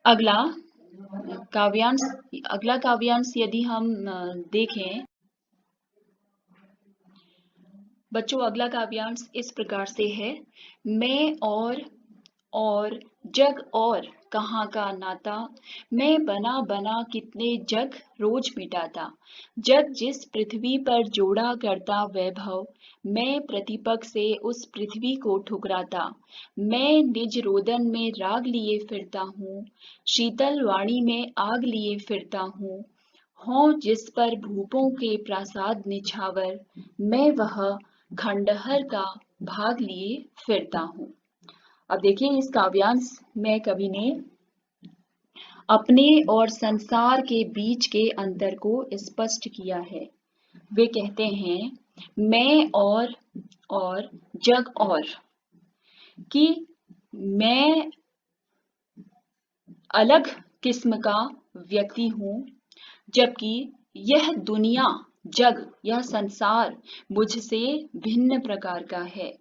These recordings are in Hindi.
अगला काव्यांश अगला काव्यांश यदि हम देखें बच्चों, अगला काव्यांश इस प्रकार से है। मैं और जग और कहाँ का नाता, मैं बना बना कितने जग रोज मिटाता। जग जिस पृथ्वी पर जोड़ा करता वैभव, मैं प्रतिपक से उस पृथ्वी को ठुकराता। मैं निज रोदन में राग लिए फिरता हूँ, शीतल वाणी में आग लिए फिरता हूँ। हों जिस पर भूपों के प्रासाद निछावर, मैं वह खंडहर का भाग लिए फिरता हूँ। अब देखिए, इस काव्यांश में कवि ने अपने और संसार के बीच के अंतर को स्पष्ट किया है। वे कहते हैं मैं और जग और, कि मैं अलग किस्म का व्यक्ति हूँ, जबकि यह दुनिया, जग, यह संसार मुझसे भिन्न प्रकार का है।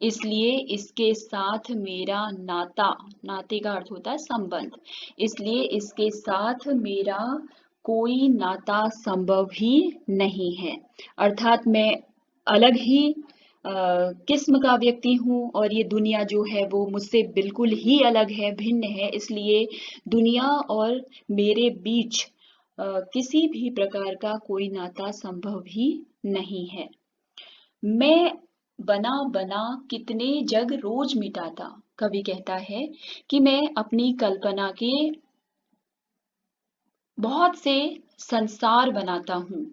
इसलिए इसके साथ मेरा नाता, नाते का अर्थ होता है संबंध, इसलिए इसके साथ मेरा कोई नाता संभव ही नहीं है। अर्थात मैं अलग ही किस्म का व्यक्ति हूँ और ये दुनिया जो है वो मुझसे बिल्कुल ही अलग है, भिन्न है। इसलिए दुनिया और मेरे बीच किसी भी प्रकार का कोई नाता संभव ही नहीं है। मैं बना बना कितने जग रोज मिटाता। कवि कहता है कि मैं अपनी कल्पना के बहुत से संसार बनाता हूँ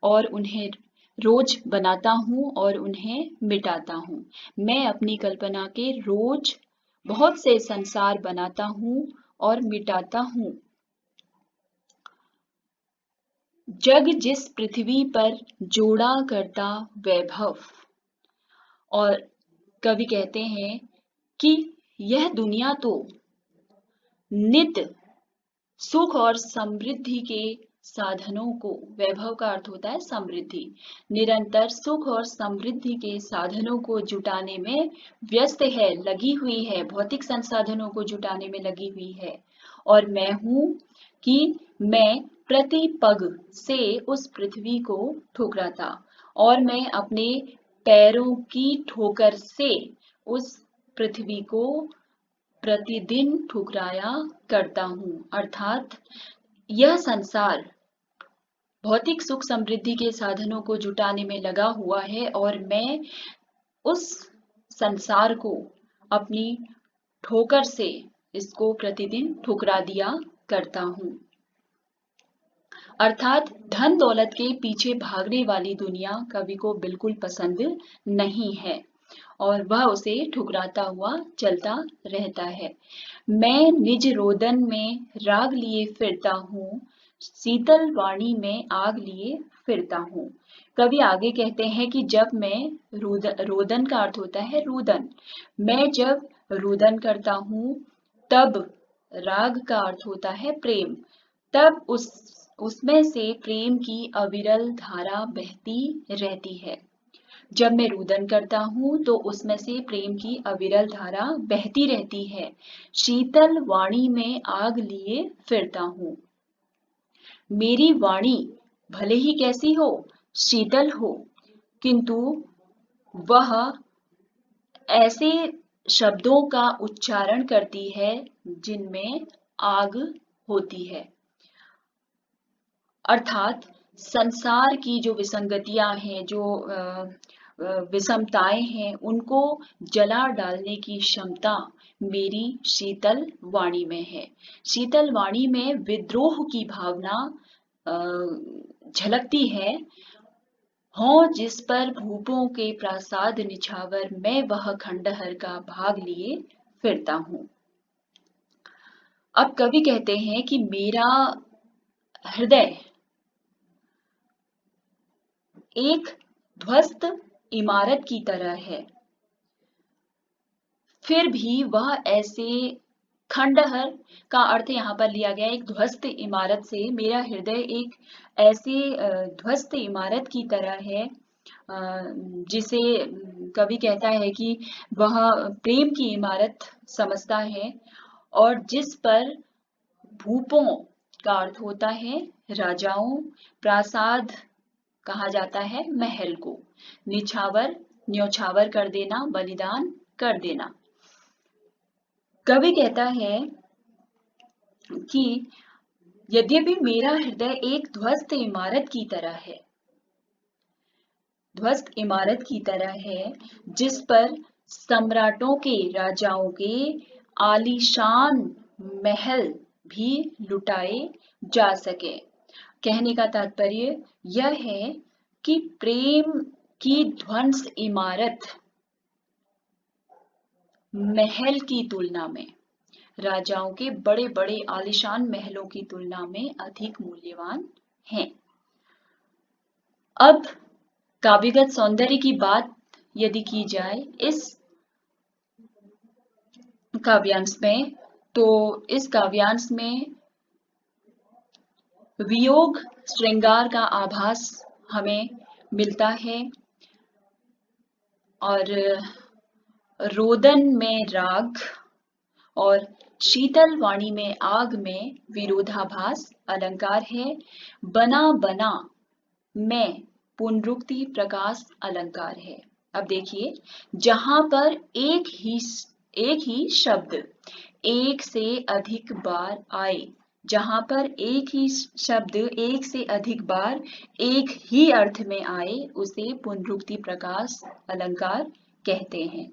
और उन्हें रोज बनाता हूँ और उन्हें मिटाता हूँ। मैं अपनी कल्पना के रोज बहुत से संसार बनाता हूँ और मिटाता हूँ। जग जिस पृथ्वी पर जोड़ा करता वैभव, और कवि कहते हैं कि यह दुनिया तो नित्य सुख और समृद्धि के साधनों को, वैभव का अर्थ होता है समृद्धि, निरंतर सुख और समृद्धि के साधनों को जुटाने में व्यस्त है, लगी हुई है, भौतिक संसाधनों को जुटाने में लगी हुई है। और मैं हूं कि मैं प्रति पग से उस पृथ्वी को ठुकराता, और मैं अपने पैरों की ठोकर से उस पृथ्वी को प्रतिदिन ठुकराया करता हूँ। अर्थात यह संसार भौतिक सुख समृद्धि के साधनों को जुटाने में लगा हुआ है और मैं उस संसार को अपनी ठोकर से इसको प्रतिदिन ठुकरा दिया करता हूँ। अर्थात धन दौलत के पीछे भागने वाली दुनिया कवि को बिल्कुल पसंद नहीं है और वह उसे ठुकराता हुआ चलता रहता है। मैं निज रोदन में राग लिए फिरता हूँ, शीतल वाणी में आग लिए फिरता हूँ। कवि आगे कहते हैं कि जब मैं रोदन का अर्थ होता है रुदन, मैं जब रुदन करता हूँ तब, राग का अर्थ होता है प्रेम, तब उसमें से प्रेम की अविरल धारा बहती रहती है। जब मैं रुदन करता हूँ तो उसमें से प्रेम की अविरल धारा बहती रहती है। शीतल वाणी में आग लिए फिरता हूँ। मेरी वाणी भले ही कैसी हो, शीतल हो, किंतु वह ऐसे शब्दों का उच्चारण करती है जिनमें आग होती है। अर्थात संसार की जो विसंगतियां हैं, जो विषमताएं हैं, उनको जला डालने की क्षमता मेरी शीतल वाणी में है। शीतल वाणी में विद्रोह की भावना झलकती है। हों जिस पर भूपों के प्रासाद निछावर, मैं वह खंडहर का भाग लिए फिरता हूँ। अब कवि कहते हैं कि मेरा हृदय एक ध्वस्त इमारत की तरह है, फिर भी वह ऐसे, खंडहर का अर्थ यहाँ पर लिया गया एक ध्वस्त इमारत से। मेरा हृदय एक ऐसे ध्वस्त इमारत की तरह है जिसे कवि कहता है कि वह प्रेम की इमारत समझता है, और जिस पर भूपों का अर्थ होता है राजाओं, प्रासाद कहा जाता है महल को, निछावर न्योछावर कर देना, बलिदान कर देना। कवि कहता है कि यद्यपि मेरा हृदय एक ध्वस्त इमारत की तरह है, ध्वस्त इमारत की तरह है जिस पर सम्राटों के, राजाओं के आलीशान महल भी लुटाए जा सके। कहने का तात्पर्य यह है कि प्रेम की ध्वंस इमारत महल की तुलना में, राजाओं के बड़े बड़े आलीशान महलों की तुलना में अधिक मूल्यवान हैं। अब काव्यगत सौंदर्य की बात यदि की जाए इस काव्यांश में, तो इस काव्यांश में वियोग श्रृंगार का आभास हमें मिलता है और रोदन में राग और शीतल वाणी में आग में विरोधाभास अलंकार है। बना बना में पुनरुक्ति प्रकाश अलंकार है। अब देखिए, जहां पर एक ही शब्द एक से अधिक बार आए, जहां पर एक ही शब्द एक से अधिक बार एक ही अर्थ में आए, उसे पुनरुक्ति प्रकाश अलंकार कहते हैं।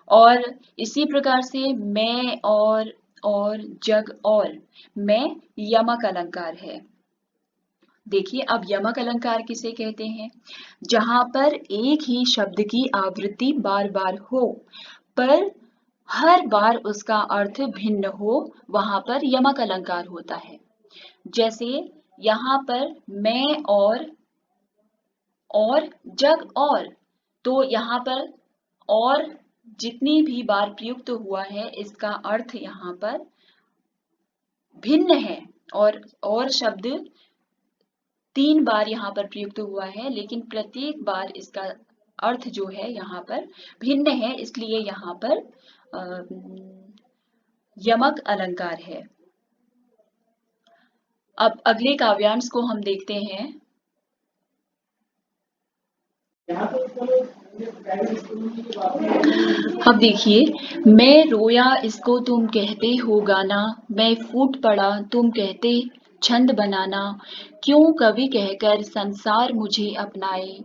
और इसी प्रकार से मैं और जग और में यमक अलंकार है। देखिए, अब यमक अलंकार किसे कहते हैं? जहां पर एक ही शब्द की आवृत्ति बार बार हो पर हर बार उसका अर्थ भिन्न हो, वहां पर यमक अलंकार होता है। जैसे यहाँ पर मैं और जग और, तो यहाँ पर और जितनी भी बार प्रयुक्त हुआ है इसका अर्थ यहाँ पर भिन्न है, और शब्द 3 बार यहाँ पर प्रयुक्त हुआ है, लेकिन प्रत्येक बार इसका अर्थ जो है यहाँ पर भिन्न है, इसलिए यहाँ पर यमक अलंकार है। अब अगले काव्यांश को हम देखते हैं। अब देखिए, मैं रोया इसको तुम कहते हो गाना, मैं फूट पड़ा तुम कहते छंद बनाना, क्यों कवि कहकर संसार मुझे अपनाए,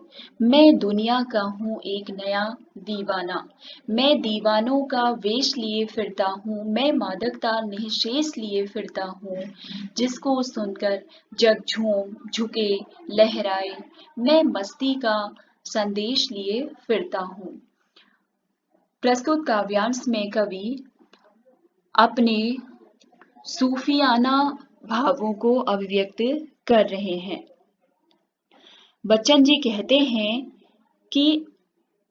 मैं दुनिया का हूँ एक नया दीवाना, मैं दीवानों का वेश लिए फिरता हूँ, मैं मादकता निःशेष लिए फिरता हूँ, जिसको सुनकर जग झूम झुके लहराए, मैं मस्ती का संदेश लिए फिरता हूँ। प्रस्तुत काव्यांश में कवि अपने सूफियाना भावों को अभिव्यक्त कर रहे हैं। बच्चन जी कहते हैं कि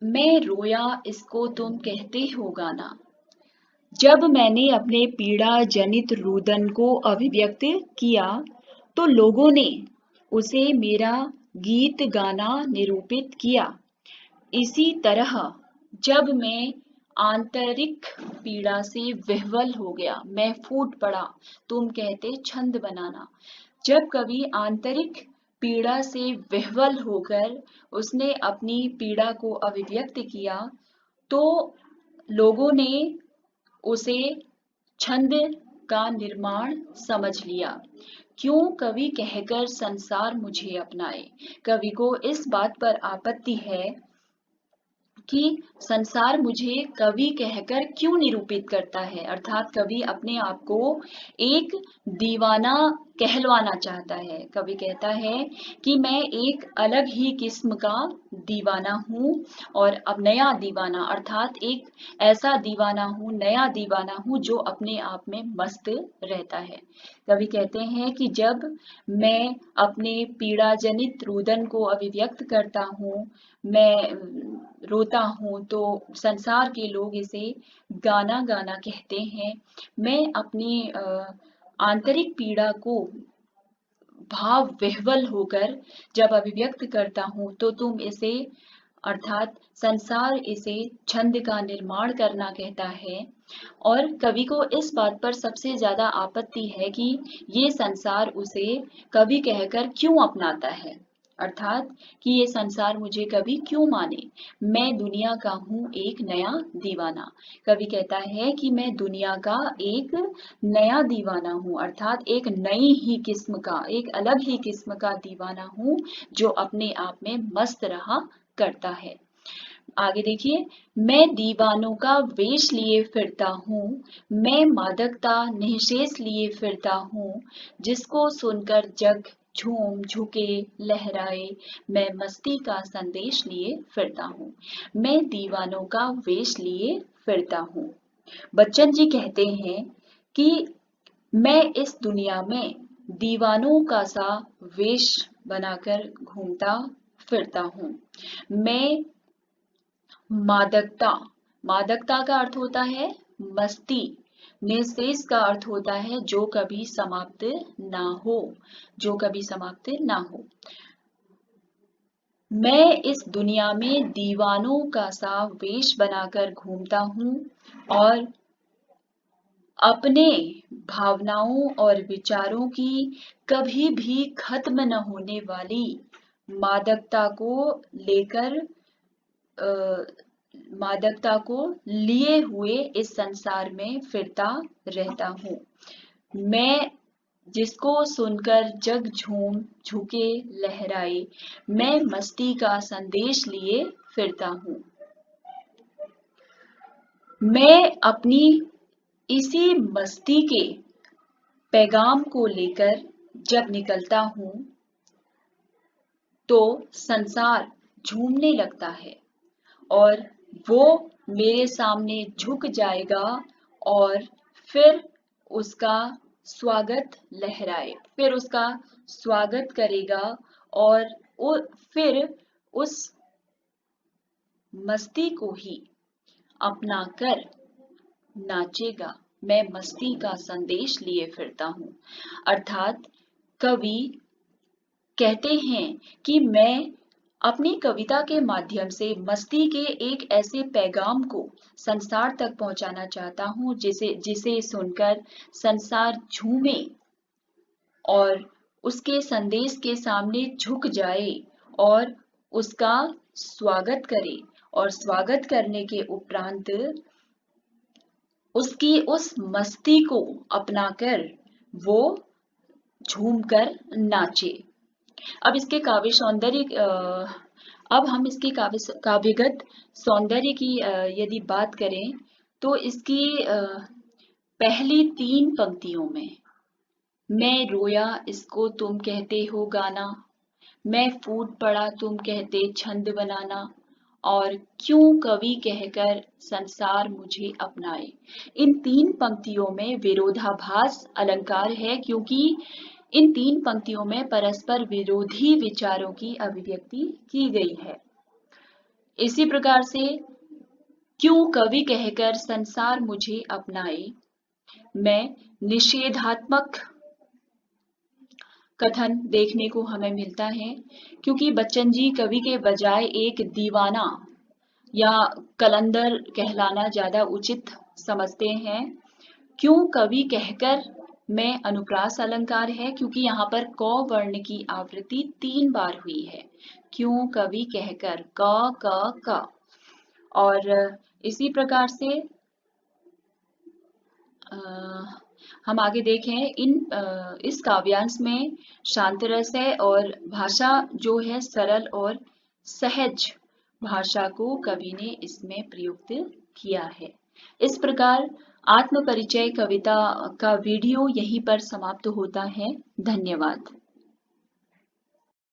मैं रोया इसको तुम कहते हो गाना, जब मैंने अपने पीड़ा जनित रुदन को अभिव्यक्त किया तो लोगों ने उसे मेरा गीत गाना निरूपित किया। इसी तरह जब मैं आंतरिक पीड़ा से विह्वल हो गया, मैं फूट पड़ा तुम कहते छंद बनाना, जब कवि आंतरिक पीड़ा से विह्वल होकर उसने अपनी पीड़ा को अभिव्यक्त किया तो लोगों ने उसे छंद का निर्माण समझ लिया। क्यों कवि कहकर संसार मुझे अपनाए, कवि को इस बात पर आपत्ति है कि संसार मुझे कवि कहकर क्यों निरूपित करता है, अर्थात कवि अपने आप को एक दीवाना कहलवाना चाहता है। कवि कहता है कि मैं एक अलग ही किस्म का दीवाना हूँ, और अब नया दीवाना अर्थात एक ऐसा दीवाना हूँ, नया दीवाना हूँ जो अपने आप में मस्त रहता है। कवि कहते हैं कि जब मैं अपने पीड़ा जनित रुदन को अभिव्यक्त करता हूँ, मैं रोता हूँ, तो संसार के लोग इसे गाना गाना कहते हैं। मैं अपनी आंतरिक पीड़ा को भाव विह्वल होकर जब अभिव्यक्त करता हूँ तो तुम इसे अर्थात संसार इसे छंद का निर्माण करना कहता है। और कवि को इस बात पर सबसे ज्यादा आपत्ति है कि ये संसार उसे कवि कहकर क्यों अपनाता है, अर्थात कि ये संसार मुझे कवि क्यों माने। मैं दुनिया का हूँ एक नया दीवाना। कवि कहता है कि मैं दुनिया का एक नया दीवाना हूँ, अर्थात एक नई ही किस्म का, एक अलग ही किस्म का दीवाना हूँ जो अपने आप में मस्त रहा करता है। आगे देखिए, मैं दीवानों का वेश लिए फिरता हूँ, मैं मादकता निःशेष लिए फिरता हूँ, जिसको सुनकर जग झूम झुके लहराए, मैं मस्ती का संदेश लिए फिरता हूँ। मैं दीवानों का वेश लिए फिरता हूँ। बच्चन जी कहते हैं कि मैं इस दुनिया में दीवानों का सा वेश बनाकर घूमता फिरता हूँ। मैं मादकता, मादकता का अर्थ होता है मस्ती। निःशेष का अर्थ होता है जो कभी समाप्त ना हो, जो कभी समाप्त ना हो। मैं इस दुनिया में दीवानों का सा वेश बनाकर घूमता हूँ और अपने भावनाओं और विचारों की कभी भी खत्म न होने वाली मादकता को लेकर मादकता को लिए हुए इस संसार में फिरता रहता हूँ। मैं जिसको सुनकर जग झूम झुके लहराए, मैं मस्ती का संदेश लिए फिरता हूँ। मैं अपनी इसी मस्ती के पैगाम को लेकर जब निकलता हूँ तो संसार झूमने लगता है और वो मेरे सामने झुक जाएगा और फिर उसका स्वागत लहराए, फिर उसका स्वागत करेगा और फिर उस मस्ती को ही अपना कर नाचेगा। मैं मस्ती का संदेश लिए फिरता हूँ। अर्थात कवि कहते हैं कि मैं अपनी कविता के माध्यम से मस्ती के एक ऐसे पैगाम को संसार तक पहुंचाना चाहता हूं जिसे जिसे सुनकर संसार झूमे और उसके संदेश के सामने झुक जाए और उसका स्वागत करे, और स्वागत करने के उपरांत उसकी उस मस्ती को अपनाकर वो झूमकर नाचे। अब इसके काव्य सौंदर्य अब हम इसके काव्यगत सौंदर्य की यदि बात करें तो इसकी पहली 3 पंक्तियों में मैं रोया इसको तुम कहते हो गाना, मैं फूट पड़ा तुम कहते छंद बनाना, और क्यों कवि कहकर संसार मुझे अपनाए। इन 3 पंक्तियों में विरोधाभास अलंकार है क्योंकि इन 3 पंक्तियों में परस्पर विरोधी विचारों की अभिव्यक्ति की गई है। इसी प्रकार से क्यों कवि कहकर संसार मुझे अपनाए में निषेधात्मक कथन देखने को हमें मिलता है, क्योंकि बच्चन जी कवि के बजाय एक दीवाना या कलंदर कहलाना ज्यादा उचित समझते हैं। क्यों कवि कहकर में अनुप्रास अलंकार है क्योंकि यहाँ पर क वर्ण की आवृत्ति 3 बार हुई है। क्यों कवि कहकर क और इसी प्रकार से हम आगे देखें इस काव्यांश में शांत रस है और भाषा जो है सरल और सहज भाषा को कवि ने इसमें प्रयुक्त किया है। इस प्रकार आत्म परिचय कविता का वीडियो यहीं पर समाप्त होता है। धन्यवाद।